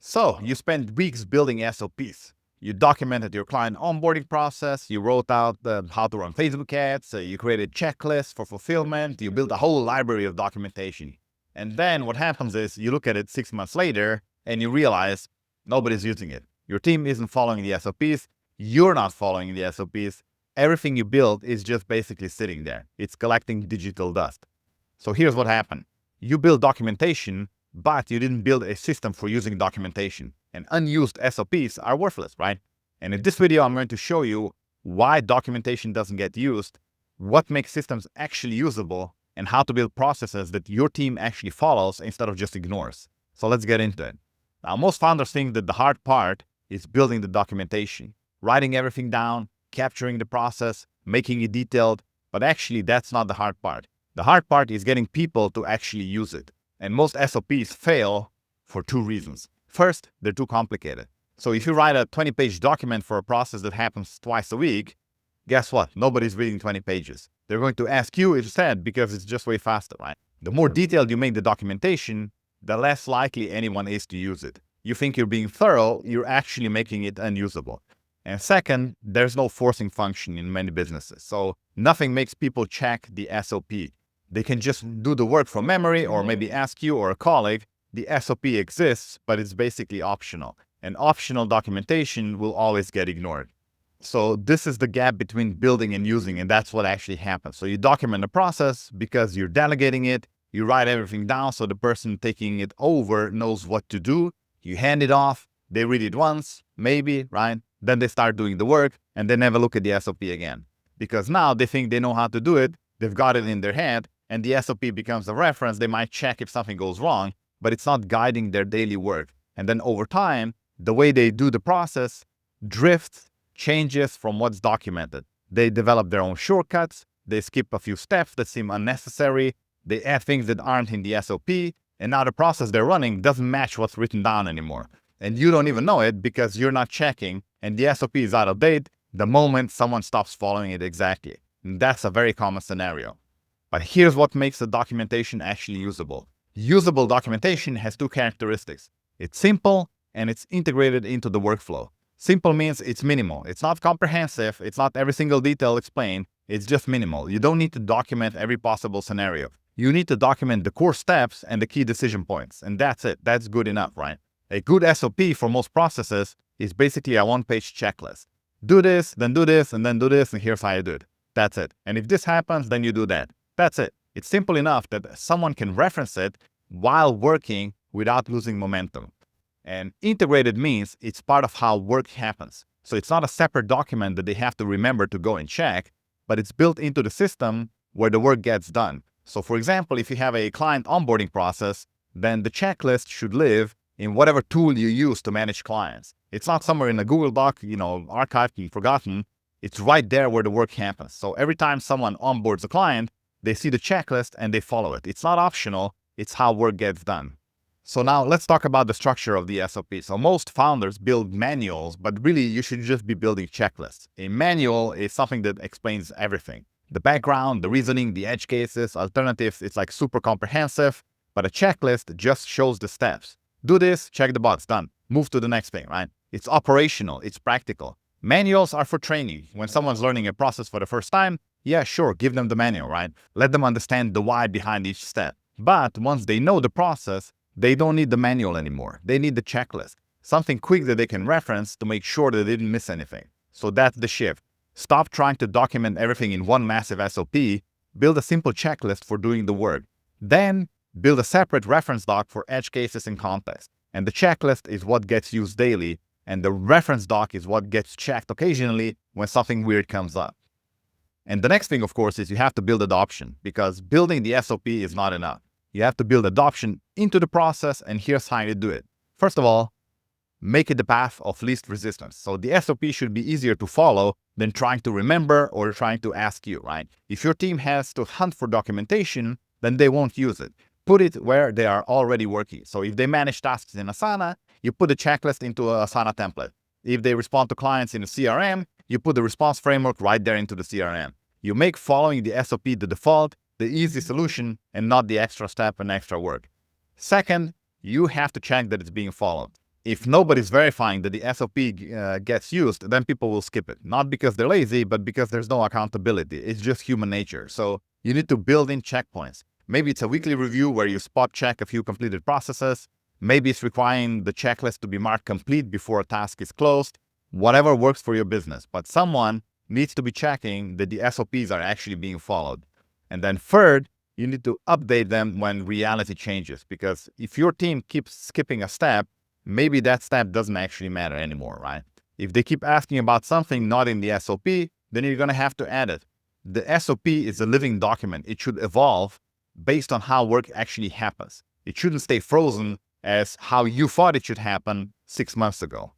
So you spent weeks building SOPs. You documented your client onboarding process. You wrote out how to run Facebook ads. You created checklists for fulfillment. You built a whole library of documentation. And then what happens is you look at it 6 months later and you realize nobody's using it. Your team isn't following the SOPs. You're not following the SOPs. Everything you built is just basically sitting there. It's collecting digital dust. So here's what happened. You build documentation, but you didn't build a system for using documentation. And unused SOPs are worthless, right? And in this video, I'm going to show you why documentation doesn't get used, what makes systems actually usable, and how to build processes that your team actually follows instead of just ignores. So let's get into it. Now, most founders think that the hard part is building the documentation, writing everything down, capturing the process, making it detailed, but actually that's not the hard part. The hard part is getting people to actually use it. And most SOPs fail for two reasons. First, they're too complicated. So if you write a 20-page document for a process that happens twice a week, guess what? Nobody's reading 20 pages. They're going to ask you instead because it's just way faster, right? The more detailed you make the documentation, the less likely anyone is to use it. You think you're being thorough, you're actually making it unusable. And second, there's no forcing function in many businesses. So nothing makes people check the SOP. They can just do the work from memory or maybe ask you or a colleague. The SOP exists, but it's basically optional. And optional documentation will always get ignored. So this is the gap between building and using, and that's what actually happens. So you document the process because you're delegating it. You write everything down so the person taking it over knows what to do. You hand it off. They read it once, maybe, right? Then they start doing the work and they never look at the SOP again. Because now they think they know how to do it. They've got it in their head and the SOP becomes a reference. They might check if something goes wrong, but it's not guiding their daily work. And then over time, the way they do the process drifts, changes from what's documented. They develop their own shortcuts. They skip a few steps that seem unnecessary. They add things that aren't in the SOP. And now the process they're running doesn't match what's written down anymore. And you don't even know it because you're not checking and the SOP is out of date the moment someone stops following it exactly. And that's a very common scenario. But here's what makes the documentation actually usable. Usable documentation has two characteristics. It's simple and it's integrated into the workflow. Simple means it's minimal. It's not comprehensive. It's not every single detail explained. It's just minimal. You don't need to document every possible scenario. You need to document the core steps and the key decision points. And that's it. That's good enough, right? A good SOP for most processes is basically a one-page checklist. Do this, and then do this, and here's how you do it. That's it. And if this happens, then you do that. That's it. It's simple enough that someone can reference it while working without losing momentum. And integrated means it's part of how work happens. So it's not a separate document that they have to remember to go and check, but it's built into the system where the work gets done. So for example, if you have a client onboarding process, then the checklist should live in whatever tool you use to manage clients. It's not somewhere in a Google Doc, archived and forgotten. It's right there where the work happens. So every time someone onboards a client, they see the checklist and they follow it. It's not optional. It's how work gets done. So now let's talk about the structure of the SOP. So most founders build manuals, but really you should just be building checklists. A manual is something that explains everything. The background, the reasoning, the edge cases, alternatives, it's like super comprehensive, but a checklist just shows the steps. Do this, check the box, done. Move to the next thing, right? It's operational, it's practical. Manuals are for training. When someone's learning a process for the first time, yeah, sure, give them the manual, right? Let them understand the why behind each step. But once they know the process, they don't need the manual anymore. They need the checklist, something quick that they can reference to make sure that they didn't miss anything. So that's the shift. Stop trying to document everything in one massive SOP. Build a simple checklist for doing the work. Then build a separate reference doc for edge cases and context. And the checklist is what gets used daily, and the reference doc is what gets checked occasionally when something weird comes up. And the next thing, of course, is you have to build adoption, because building the SOP is not enough. You have to build adoption into the process, and here's how you do it. First of all, make it the path of least resistance. So the SOP should be easier to follow than trying to remember or trying to ask you, right? If your team has to hunt for documentation, then they won't use it. Put it where they are already working. So if they manage tasks in Asana, you put the checklist into a Asana template. If they respond to clients in a CRM, you put the response framework right there into the CRM. You make following the SOP the default, the easy solution, and not the extra step and extra work. Second, you have to check that it's being followed. If nobody's verifying that the SOP gets used, then people will skip it. Not because they're lazy, but because there's no accountability. It's just human nature. So you need to build in checkpoints. Maybe it's a weekly review where you spot check a few completed processes. Maybe it's requiring the checklist to be marked complete before a task is closed. Whatever works for your business. But someone needs to be checking that the SOPs are actually being followed. And then third, you need to update them when reality changes. Because if your team keeps skipping a step, maybe that step doesn't actually matter anymore, right? If they keep asking about something not in the SOP, then you're going to have to add it. The SOP is a living document. It should evolve based on how work actually happens. It shouldn't stay frozen as how you thought it should happen 6 months ago.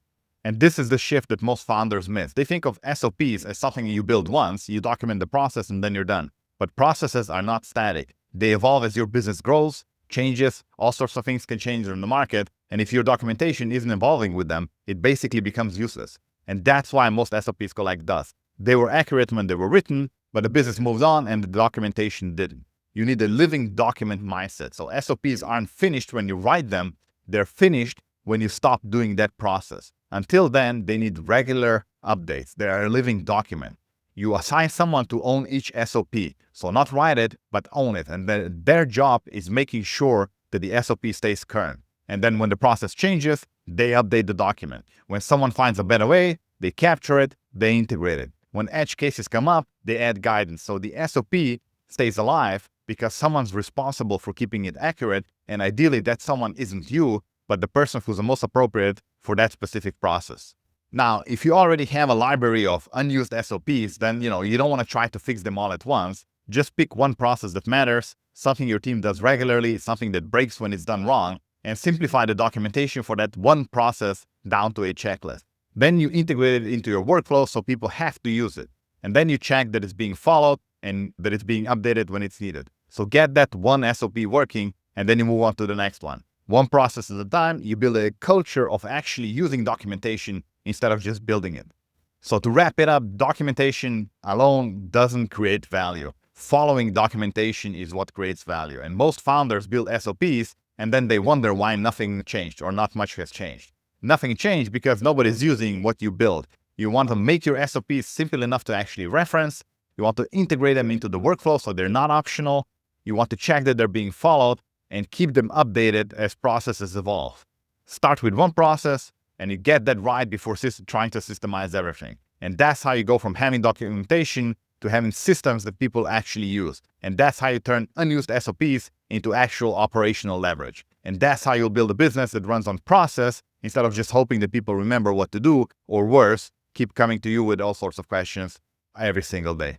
And this is the shift that most founders miss. They think of SOPs as something you build once, you document the process, and then you're done. But processes are not static. They evolve as your business grows, changes, all sorts of things can change in the market. And if your documentation isn't evolving with them, it basically becomes useless. And that's why most SOPs collect dust. They were accurate when they were written, but the business moved on and the documentation didn't. You need a living document mindset. So SOPs aren't finished when you write them. They're finished when you stop doing that process. Until then, they need regular updates. They are a living document. You assign someone to own each SOP. So not write it, but own it. And their job is making sure that the SOP stays current. And then when the process changes, they update the document. When someone finds a better way, they capture it, they integrate it. When edge cases come up, they add guidance. So the SOP stays alive because someone's responsible for keeping it accurate. And ideally, that someone isn't you, but the person who's the most appropriate for that specific process. Now, if you already have a library of unused SOPs, then you don't want to try to fix them all at once. Just pick one process that matters, something your team does regularly, something that breaks when it's done wrong, and simplify the documentation for that one process down to a checklist. Then you integrate it into your workflow so people have to use it. And then you check that it's being followed and that it's being updated when it's needed. So get that one SOP working, and then you move on to the next one. One process at a time, you build a culture of actually using documentation instead of just building it. So to wrap it up, documentation alone doesn't create value. Following documentation is what creates value. And most founders build SOPs and then they wonder why nothing changed or not much has changed. Nothing changed because nobody's using what you build. You want to make your SOPs simple enough to actually reference. You want to integrate them into the workflow so they're not optional. You want to check that they're being followed and keep them updated as processes evolve. Start with one process and you get that right before trying to systemize everything. And that's how you go from having documentation to having systems that people actually use. And that's how you turn unused SOPs into actual operational leverage. And that's how you'll build a business that runs on process instead of just hoping that people remember what to do, or worse, keep coming to you with all sorts of questions every single day.